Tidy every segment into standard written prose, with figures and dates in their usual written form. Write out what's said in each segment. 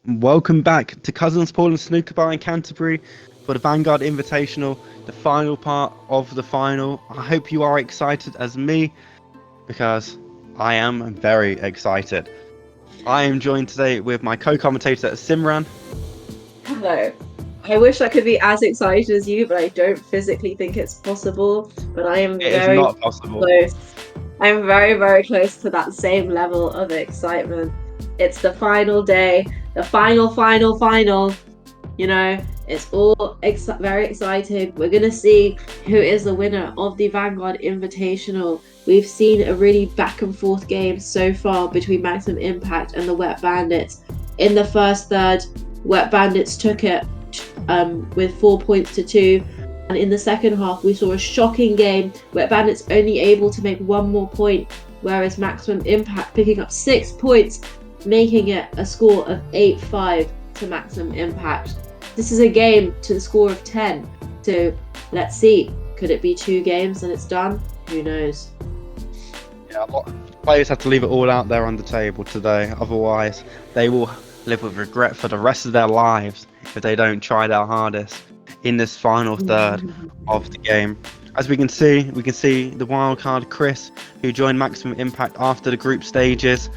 Welcome back to Cousins Paul and Snooker Bar in Canterbury for the Vanguard Invitational, the final part of the final. I hope you are excited as me because I am very excited. I am joined today with my co-commentator Simran. Hello. I wish I could be as excited as you, but I don't physically think it's possible. But I am It is very not possible. close. I'm very, very close to that same level of excitement. It's the final day, the final. You know, it's all very exciting. We're going to see who is the winner of the Vanguard Invitational. We've seen a really back and forth game so far between Maximum Impact and the Wet Bandits. In the first third, Wet Bandits took it with 4 points to two. And in the second half, we saw a shocking game. Wet Bandits only able to make one more point, whereas Maximum Impact picking up 6 points, making it a score of 8-5 to Maximum Impact. This is a game to the score of 10. So let's see. Could it be 2 games and it's done? Who knows? Yeah, a lot of players have to leave it all out there on the table today. Otherwise, they will live with regret for the rest of their lives if they don't try their hardest in this final third of the game. As we can see the wildcard Chris, who joined Maximum Impact after the group stages.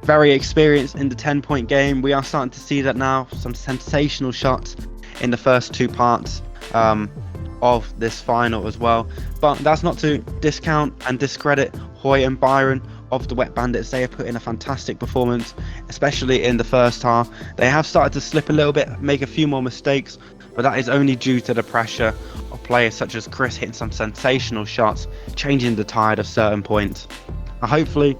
Very experienced in the 10-point game. We are starting to see that now. Some sensational shots in the first two parts of this final as well. But that's not to discount and discredit Hoy and Byron of the Wet Bandits. They have put in a fantastic performance, especially in the first half. They have started to slip a little bit, make a few more mistakes, but that is only due to the pressure of players such as Chris hitting some sensational shots, changing the tide of certain points. Hopefully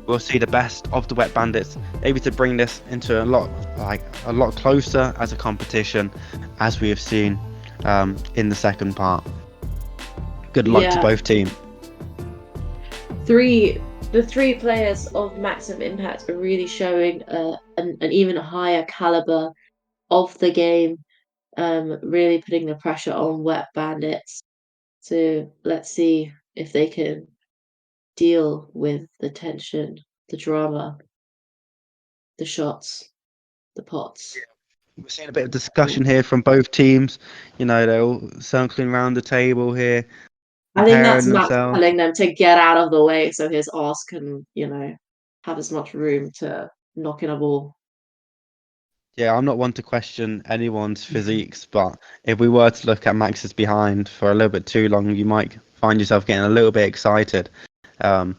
we'll see the best of the Wet Bandits, able to bring this into a lot closer as a competition, as we have seen in the second part. Good luck to both teams. The three players of Maximum Impact are really showing an even higher caliber of the game, really putting the pressure on Wet Bandits. So let's see if they can deal with the tension, the drama, the shots, the pots. We're seeing a bit of discussion here from both teams. You know, they're all circling around the table here, I think that's comparing Max themselves. telling them to get out of the way so his ass can, have as much room to knock in a ball. Yeah, I'm not one to question anyone's physiques, but if we were to look at Max's behind for a little bit too long, you might find yourself getting a little bit excited. So,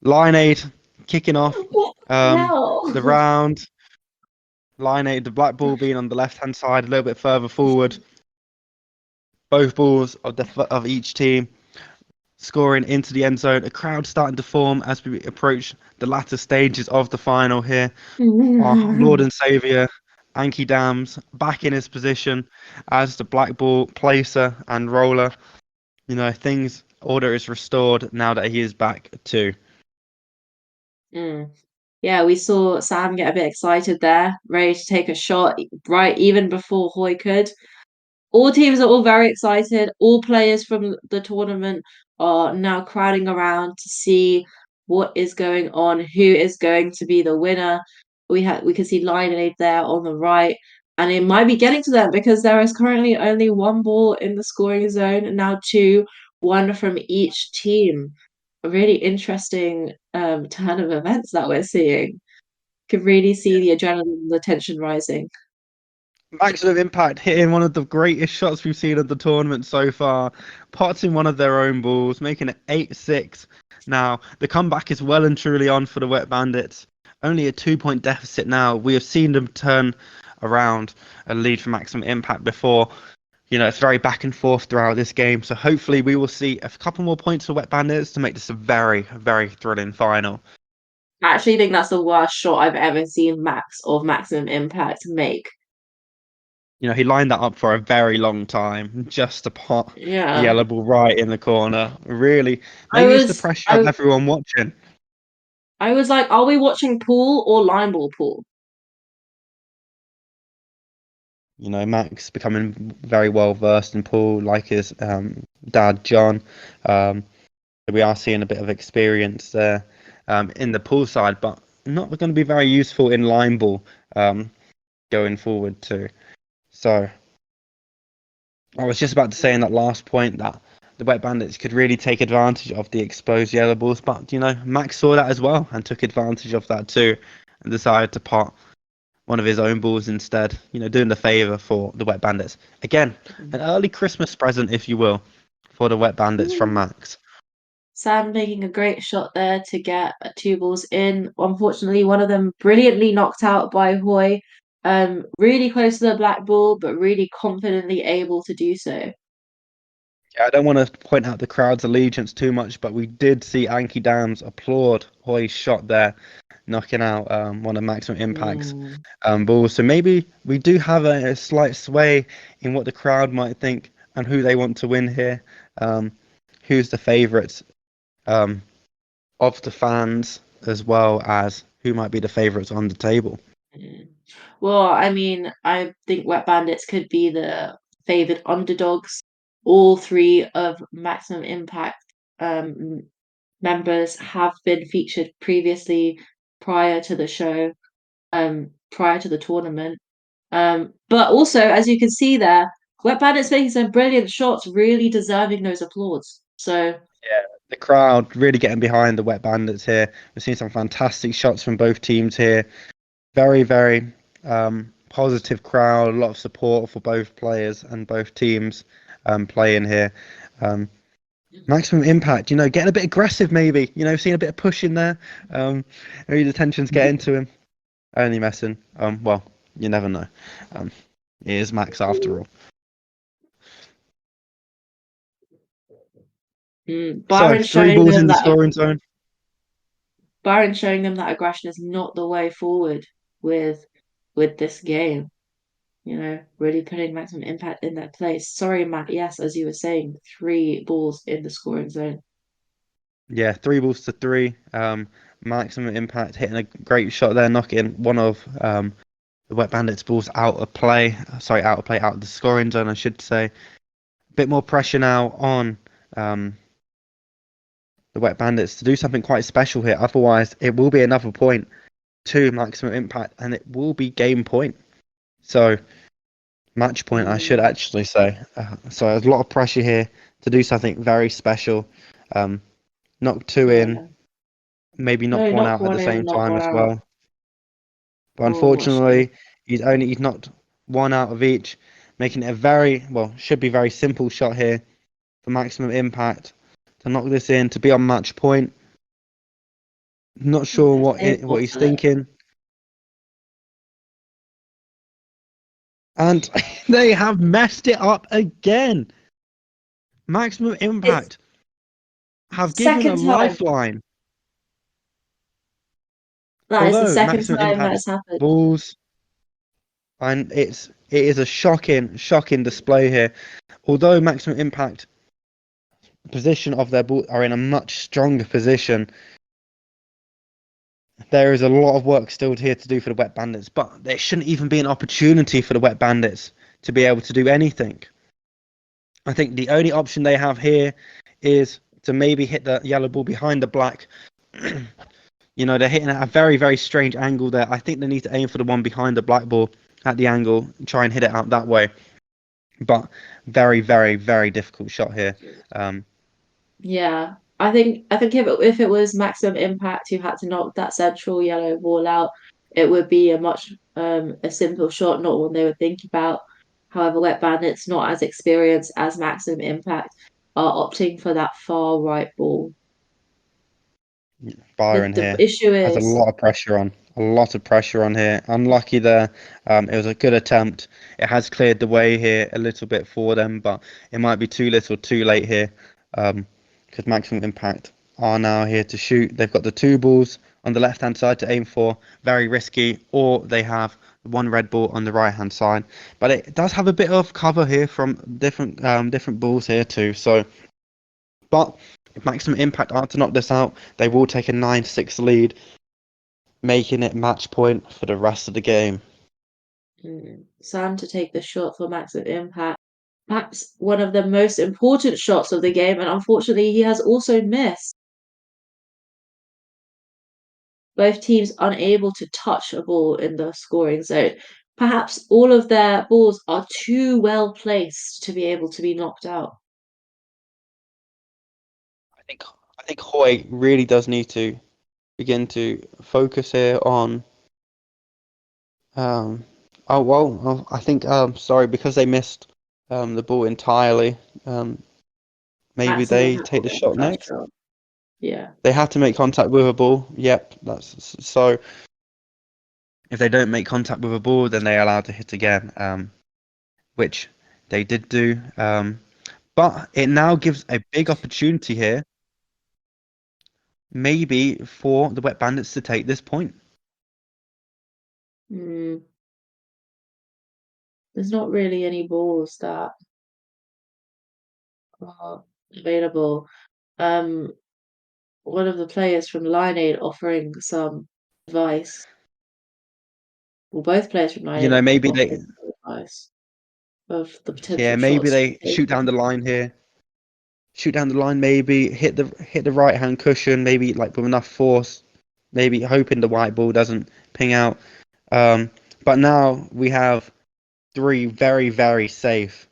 Lineade kicking off the Hell. round. Lineade, the black ball being on the left-hand side, a little bit further forward. Both balls of each team scoring into the end zone. A crowd starting to form as we approach the latter stages of the final here. Our Lord and Saviour, Anki Dams, back in his position as the black ball placer and roller. You know, order is restored now that he is back too. Yeah, we saw Sam get a bit excited there, ready to take a shot right even before Hoy could. All teams are all very excited. All players from the tournament are now crowding around to see what is going on, who is going to be the winner. We can see Lion there on the right, and it might be getting to them because there is currently only one ball in the scoring zone, and now two, one from each team. A really interesting turn of events that we're seeing. Could really see the adrenaline, the tension rising. Maximum Impact hitting one of the greatest shots we've seen of the tournament so far, potting one of their own balls, making it 8-6. Now, the comeback is well and truly on for the Wet Bandits. Only a 2-point deficit now. We have seen them turn around a lead for Maximum Impact before. You know, it's very back and forth throughout this game. So hopefully we will see a couple more points for Wet Bandits to make this a very, very thrilling final. I actually think that's the worst shot I've ever seen Max of Maximum Impact make. You know, he lined that up for a very long time just to pot the Yeah. yellow ball right in the corner. Really, I maybe it's the was pressure of I everyone watching. I was like, are we watching pool or line ball pool? You know, Max becoming very well versed in pool, like his dad John. We are seeing a bit of experience there in the pool side, but not going to be very useful in line ball going forward too. So I was just about to say in that last point that the Wet Bandits could really take advantage of the exposed yellow balls, but Max saw that as well and took advantage of that too, and decided to pot one of his own balls instead. Doing the favour for the Wet Bandits again, an early Christmas present, if you will, for the Wet Bandits from Max. Sam making a great shot there to get two balls in. Unfortunately, one of them brilliantly knocked out by Hoy. Really close to the black ball, but really confidently able to do so. Yeah, I don't want to point out the crowd's allegiance too much, but we did see Anki Dams applaud Hoy's shot there, knocking out one of Maximum Impact's balls. So maybe we do have a slight sway in what the crowd might think and who they want to win here. Who's the favourites of the fans, as well as who might be the favourites on the table. Well, I mean, I think Wet Bandits could be the favoured underdogs. All three of Maximum Impact members have been featured previously prior to the show, prior to the tournament. But also, as you can see there, Wet Bandits making some brilliant shots, really deserving those applause. So Yeah, the crowd really getting behind the Wet Bandits here. We've seen some fantastic shots from both teams here. Very, very positive crowd, a lot of support for both players and both teams playing here. Maximum Impact, getting a bit aggressive maybe, seeing a bit of push in there. Maybe the tension's getting to him. Only messing. Well, you never know. It is Max after all. So, Byron three showing balls them in the that scoring zone. Byron showing them that aggression is not the way forward with this game. Really putting Maximum Impact in their place. Sorry, Matt. Yes, as you were saying, three balls in the scoring zone. Yeah, 3 balls to 3. Maximum Impact hitting a great shot there, knocking one of the Wet Bandits balls out of play. Sorry, out of the scoring zone, I should say. A bit more pressure now on the Wet Bandits to do something quite special here. Otherwise, it will be another point to Maximum Impact, and it will be game point. So, match point, I should actually say. So, there's a lot of pressure here to do something very special. Knock two in, maybe knock No, one knock out at one the in, same knock time one as out. well. But Oh, shame. unfortunately, he's knocked one out of each, making it a should be very simple shot here for Maximum Impact to knock this in to be on match point. Not sure Yes, what he's thinking. And they have messed it up again. Maximum It's Impact have given a second time. lifeline. That is the Although second Maximum time Impact's that's happened. balls, and it is a shocking display here. Although Maximum Impact position of their ball are in a much stronger position, there is a lot of work still here to do for the Wet Bandits, but there shouldn't even be an opportunity for the Wet Bandits to be able to do anything. I think the only option they have here is to maybe hit the yellow ball behind the black. They're hitting at a very, very strange angle there. I think they need to aim for the one behind the black ball at the angle, try and hit it out that way. But very, very, very difficult shot here. Yeah, I think if it was Maximum Impact who had to knock that central yellow ball out, it would be a simple shot, not one they would think about. However, Wet Bandits, not as experienced as Maximum Impact, are opting for that far right ball. Byron The here issue has a is lot of pressure on. A lot of pressure on here. Unlucky there. It was a good attempt. It has cleared the way here a little bit for them, but it might be too little, too late here. Because Maximum Impact are now here to shoot. They've got the 2 balls on the left-hand side to aim for. Very risky. Or they have one red ball on the right-hand side. But it does have a bit of cover here from different balls here too. So, but if Maximum Impact are to knock this out, they will take a 9-6 lead, making it match point for the rest of the game. Sam to take the shot for Maximum Impact. Perhaps one of the most important shots of the game, and unfortunately, he has also missed. both teams unable to touch a ball in the scoring zone. Perhaps all of their balls are too well placed to be able to be knocked out. I think I think Hoy really does need to begin to focus here on. Um, I think sorry, because they missed the ball entirely. Maybe Maximum they had take to the get the shot first next. shot. Yeah. They have to make contact with a ball. Yep, that's so. If they don't make contact with a ball, then they're allowed to hit again, which they did do. But it now gives a big opportunity here, maybe for the Wet Bandits to take this point. Mm, there's not really any balls that are available. Um, one of the players from Lineade offering some advice. Well, both players from You Lineade know, are maybe they, offering some advice of the yeah, potential maybe shots they shoot down the line here. Shoot down the line, maybe hit the right hand cushion, maybe like with enough force, maybe hoping the white ball doesn't ping out. Um, but now we have three very, very safe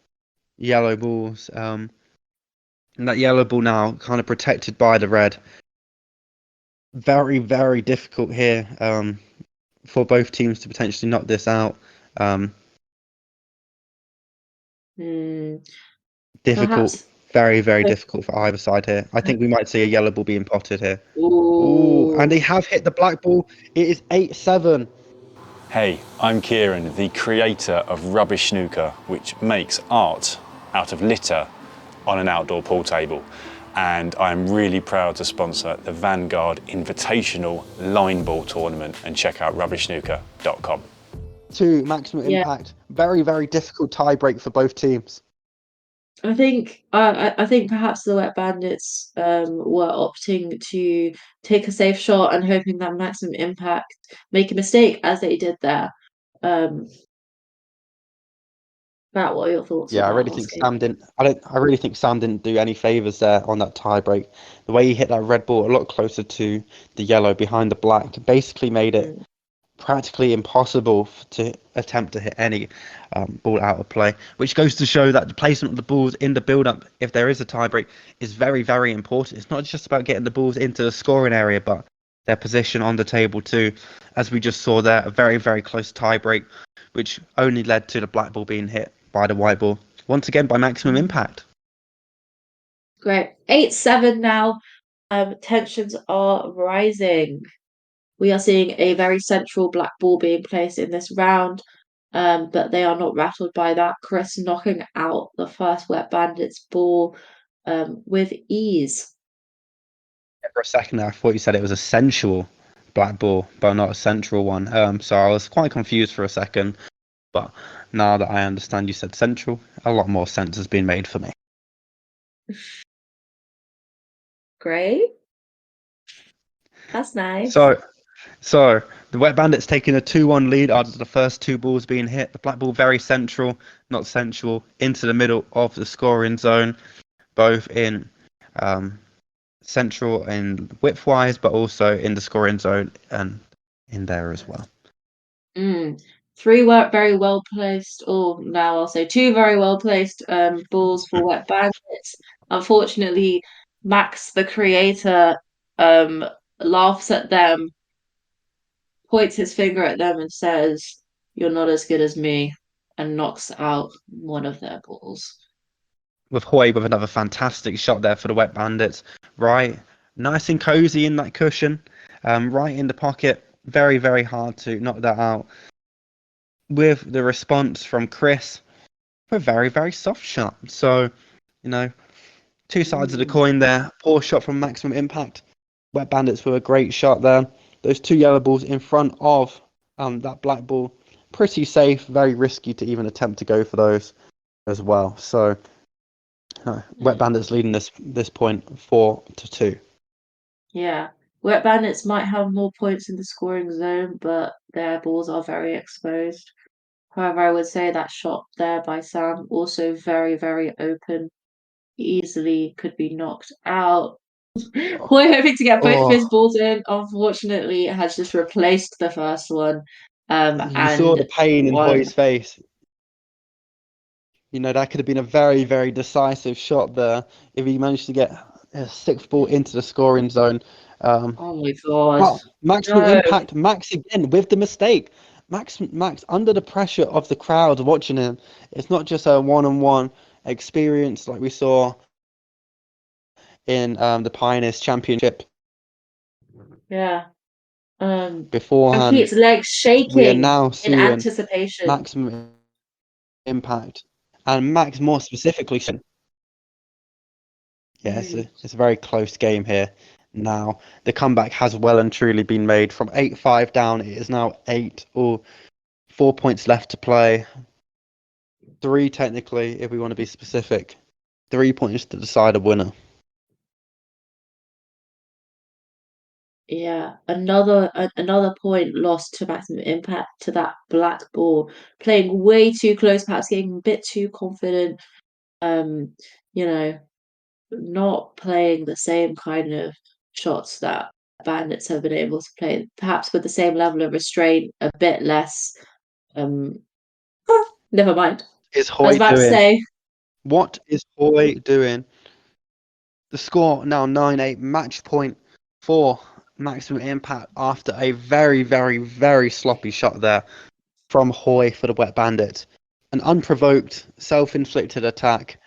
yellow balls. And that yellow ball now kind of protected by the red. Very, very difficult here for both teams to potentially knock this out. Um, Mm, difficult, perhaps. very, very difficult for either side here. I think we might see a yellow ball being potted here. Oh, and Ooh. they have hit the black ball. It is 8-7. Hey, I'm Kieran, the creator of Rubbish Snooker, which makes art out of litter on an outdoor pool table. And I'm really proud to sponsor the Vanguard Invitational Line Ball Tournament, and check out rubbishsnooker.com. To maximum Yeah, impact. Very, very difficult tie break for both teams. I think perhaps the Wet Bandits were opting to take a safe shot and hoping that maximum impact make a mistake as they did there. Um, Matt, what are your thoughts on Yeah, I that really last think game? Sam didn't. I really think Sam didn't do any favors there on that tie break. The way he hit that red ball a lot closer to the yellow behind the black basically made it Mm. practically impossible to attempt to hit any ball out of play, which goes to show that the placement of the balls in the build-up, if there is a tiebreak, is very, very important. It's not just about getting the balls into the scoring area, but their position on the table too. As we just saw there, a very, very close tiebreak, which only led to the black ball being hit by the white ball, once again by maximum impact. Great. 8-7 now. Tensions are rising. We are seeing a very central black ball being placed in this round, but they are not rattled by that. Chris knocking out the first Wet Bandits ball with ease. For a second there, I thought you said it was a sensual black ball, but not a central one. So I was quite confused for a second. But now that I understand you said central, a lot more sense has been made for me. Great. That's nice. So, so the Wet Bandits taking a 2-1 lead after the first two balls being hit. The black ball very central, not sensual, into the middle of the scoring zone, both in central and width-wise, but also in the scoring zone and in there as well. Mm. Three were very well placed, or now I'll say two very well placed balls for Wet Bandits. Unfortunately, Max, the creator, um, laughs at them, points his finger at them, and says, "You're not as good as me," and knocks out one of their balls. With Hoy with another fantastic shot there for the Wet Bandits. Right, nice and cozy in that cushion, right in the pocket. Very, very hard to knock that out. With the response from Chris, a very, very soft shot. So, you know, two sides of the Mm. coin there. Poor shot from Maximum Impact. Wet Bandits with a great shot there. Those two yellow balls in front of that black ball. Pretty safe, very risky to even attempt to go for those as well. So, Wet Mm. Bandits leading this point 4-2. Yeah. Wet Bandits might have more points in the scoring zone, but their balls are very exposed. However, I would say that shot there by Sam also very, very open. Easily could be knocked out. We're hoping to get both of his Oh, balls in. Unfortunately, it has just replaced the first one. you saw the And pain in one. Hoy's face. You know, that could have been a very, very decisive shot there if he managed to get a sixth ball into the scoring zone. Um, Oh my god. but maximum No. impact, Max again with the mistake. Max under the pressure of the crowd watching him. It's not just a one-on-one experience like we saw in the Pioneers Championship Yeah. And beforehand. Pete's legs We are shaking now in seeing anticipation. maximum impact, and Max more specifically. Yeah, Mm. it's a very close game here. Now the comeback has well and truly been made from 8-5 down. It is now 4 points left to play. 3 technically, if we want to be specific. 3 points to decide a winner. Yeah, another point lost to maximum impact to that black ball. Playing way too close, perhaps getting a bit too confident. Um, you know, not playing the same kind of shots that bandits have been able to play. Perhaps with the same level of restraint, a bit less. Um, never mind. Is I was Hoy about to doing? say, What is Hoy doing? The score now 9-8, match point for maximum impact after a very, very, very sloppy shot there from Hoy for the Wet Bandits. An unprovoked, self-inflicted attack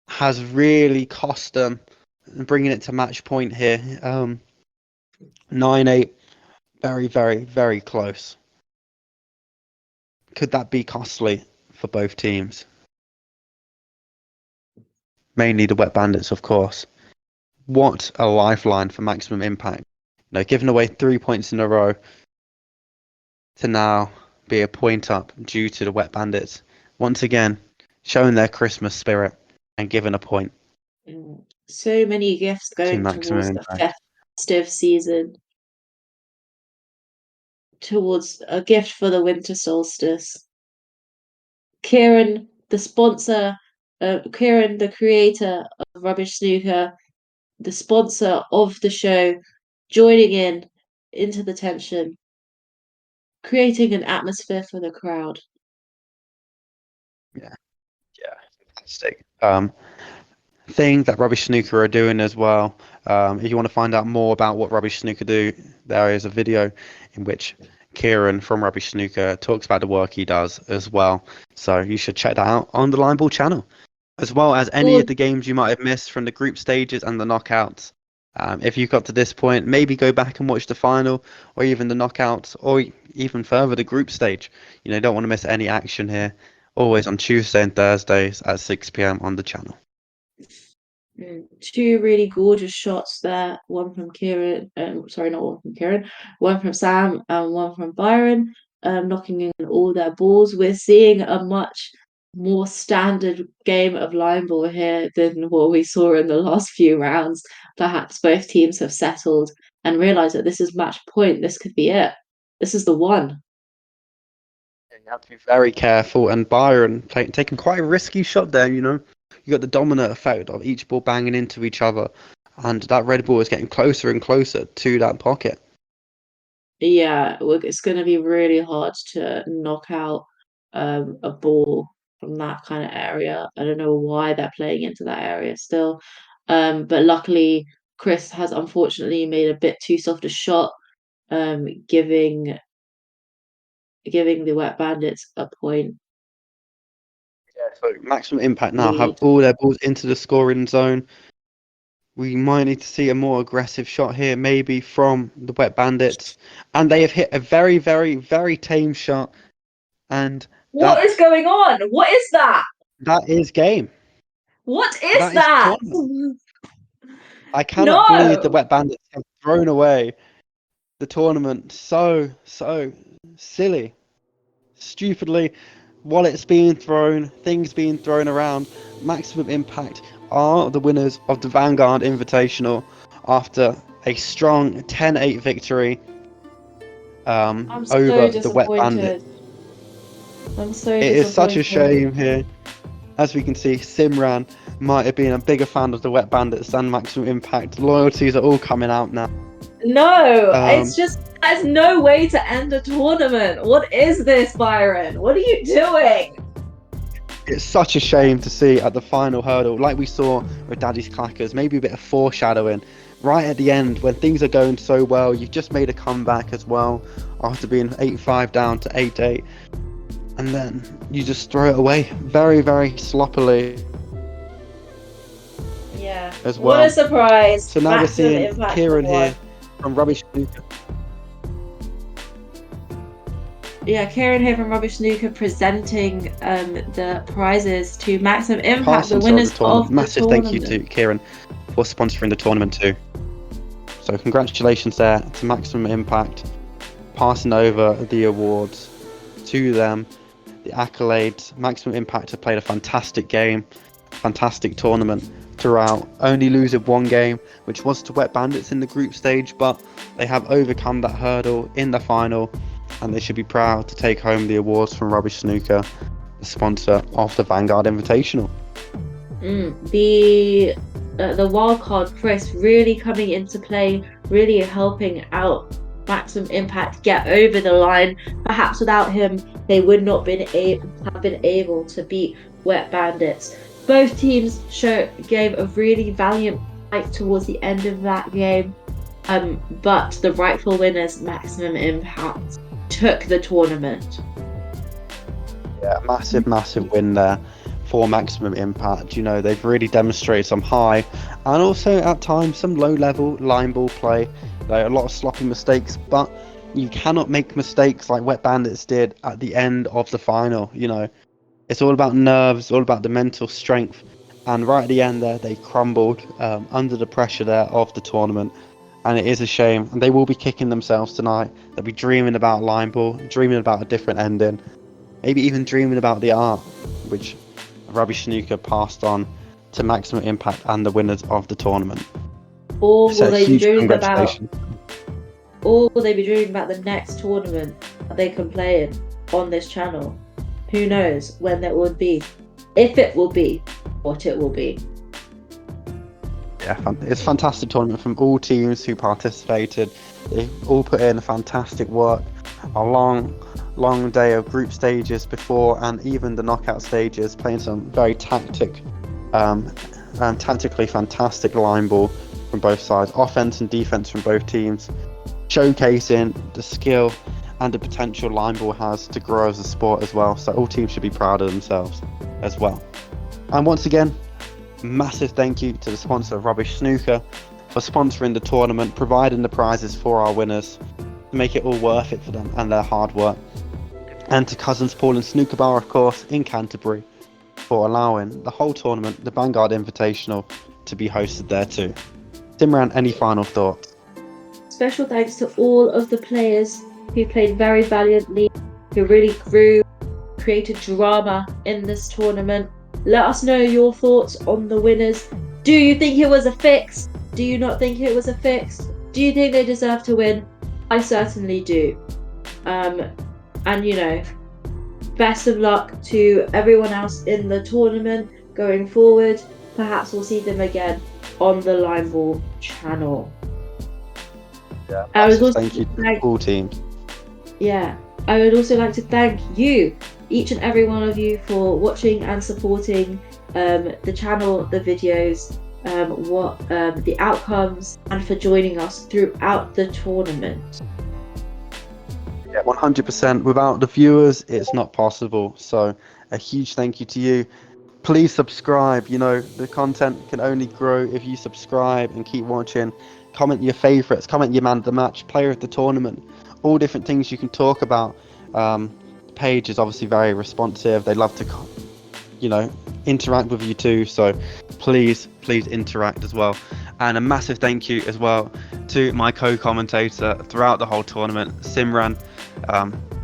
has really cost them, bringing it to match point here. 9-8, very, very, very close. Could that be costly for both teams? Mainly the Wet Bandits, of course. What a lifeline for maximum impact. You know, giving away 3 points in a row to now be a point up due to the Wet Bandits. Once again, showing their Christmas spirit and giving a point so many gifts to going maximum towards the impact. festive season, towards a gift for the winter solstice. Kieran, the sponsor, Kieran, the creator of Rubbish Snooker, the sponsor of the show, joining in into the tension, creating an atmosphere for the crowd. Yeah, yeah, fantastic. Thing that Rubbish Snooker are doing as well. If you want to find out more about what Rubbish Snooker do, there is a video in which Kieran from Rubbish Snooker talks about the work he does as well. So you should check that out on the Lineball channel, as well as any Or of the games you might have missed from the group stages and the knockouts. If you've got to this point, maybe go back and watch the final, or even the knockouts, or even further the group stage. You know, don't want to miss any action here. Always on Tuesday and Thursdays at 6 p.m. on the channel. two really gorgeous shots there. One from Kieran, sorry, not one from Kieran, one from Sam and one from Byron, knocking in all their balls. We're seeing a much more standard game of line ball here than what we saw in the last few rounds. Perhaps both teams have settled and realised that this is match point. This could be it. This is the one. You have to be very careful. And Byron taking quite a risky shot there, you know. You got the dominant effect of each ball banging into each other. And that red ball is getting closer and closer to that pocket. Yeah, it's going to be really hard to knock out a ball from that kind of area. I don't know why they're playing into that area still. But luckily, Chris has unfortunately made a bit too soft a shot, giving the Wet Bandits a point Yeah, so maximum impact now have lead. all their balls into the scoring zone. We might need to see a more aggressive shot here, maybe from the Wet Bandits. And they have hit a very, very, very tame shot. And What is that going on? What is that? that is game. What is That is that? tournament. I cannot believe the No! Wet Bandits have thrown away the tournament so silly, stupidly. Wallets being thrown, things being thrown around. Maximum Impact are the winners of the Vanguard Invitational after a strong 10-8 victory I'm so over the Wet Bandits. disappointed. I'm so It is such a disappointed. shame here. as we can see, Simran might have been a bigger fan of the Wet Bandits than Maximum Impact. Loyalties are all coming out now. No, Um, it's just there's no way to end a tournament. What is this, Byron? What are you doing? It's such a shame to see at the final hurdle, like we saw with Daddy's Clackers, maybe a bit of foreshadowing. Right at the end, when things are going so well, you've just made a comeback as well after being 8-5 down to 8-8. And then you just throw it away very, very sloppily. Yeah. As well. What a surprise. So now Maximum we're seeing Impact Kieran won. here from Rubbish Snooker. Yeah, Kieran here from Rubbish Snooker presenting the prizes to Maximum Impact, Past the and winners the tournament. of the Massive tournament. thank you to Kieran for sponsoring the tournament too. So congratulations there to Maximum Impact, passing over the awards to them, the accolades. Maximum Impact have played a fantastic game, fantastic tournament throughout, only losing one game, which was to Wet Bandits in the group stage, but they have overcome that hurdle in the final, and they should be proud to take home the awards from Rubbish Snooker, the sponsor of the Vanguard Invitational. The wildcard Chris really coming into play, really helping out Maximum Impact get over the line. Perhaps without him, they would not have been able to beat Wet Bandits. Both teams gave a really valiant fight towards the end of that game, but the rightful winners, Maximum Impact, took the tournament. Yeah, massive win there for Maximum Impact. You know, they've really demonstrated some high and also at times some low level line ball play. Like a lot of sloppy mistakes, but you cannot make mistakes like Wet Bandits did at the end of the final. You know, it's all about nerves, all about the mental strength, and right at the end there they crumbled under the pressure there of the tournament, and it is a shame. And they will be kicking themselves tonight. They'll be dreaming about line ball, dreaming about a different ending, maybe even dreaming about the art which Rubbish Snooker passed on to Maximum Impact and the winners of the tournament. Or So will they be huge dreaming about? congratulations. Or will they be dreaming about the next tournament that they can play in on this channel? Who knows when that would be, if it will be, what it will be. Yeah, it's a fantastic tournament from all teams who participated. They all put in fantastic work. A long day of group stages before, and even the knockout stages, playing some very tactically fantastic line ball from both sides, offense and defense from both teams, showcasing the skill and the potential line ball has to grow as a sport as well. So all teams should be proud of themselves as well. And once again, massive thank you to the sponsor of Rubbish Snooker for sponsoring the tournament, providing the prizes for our winners to make it all worth it for them and their hard work. And to Cousins Paul and Snooker Bar, of course, in Canterbury, for allowing the whole tournament, the Vanguard Invitational, to be hosted there too. Simran, any final thoughts? Special thanks to all of the players who played very valiantly, who really grew, created drama in this tournament. Let us know your thoughts on the winners. Do you think it was a fix? Do you not think it was a fix? Do you think they deserve to win? I certainly do. And you know, best of luck to everyone else in the tournament going forward. Perhaps we'll see them again on the Line Ball channel. Yeah, I would also thank you to all teams. Yeah, I would also like to thank you, each and every one of you, for watching and supporting the channel, the videos, the outcomes, and for joining us throughout the tournament. Yeah, 100%. Without the viewers, it's not possible. So a huge thank you to you. Please subscribe. You know, the content can only grow if you subscribe and keep watching. Comment your favourites, comment your man of the match, player of the tournament, all different things you can talk about. The page is obviously very responsive. They love to, you know, interact with you too. So please interact as well. And a massive thank you as well to my co-commentator throughout the whole tournament, Simran.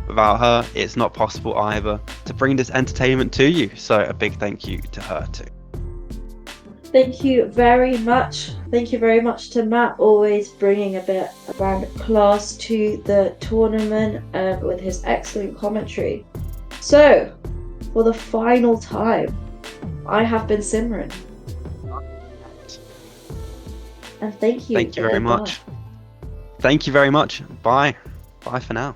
Without her, it's not possible either to bring this entertainment to you. So a big thank you to her too. Thank you very much. Thank you very much to Matt, always bringing a bit around class to the tournament with his excellent commentary. So, for the final time, I have been Simran. And thank you. Thank you very much. Thank you very much. Bye. Bye for now.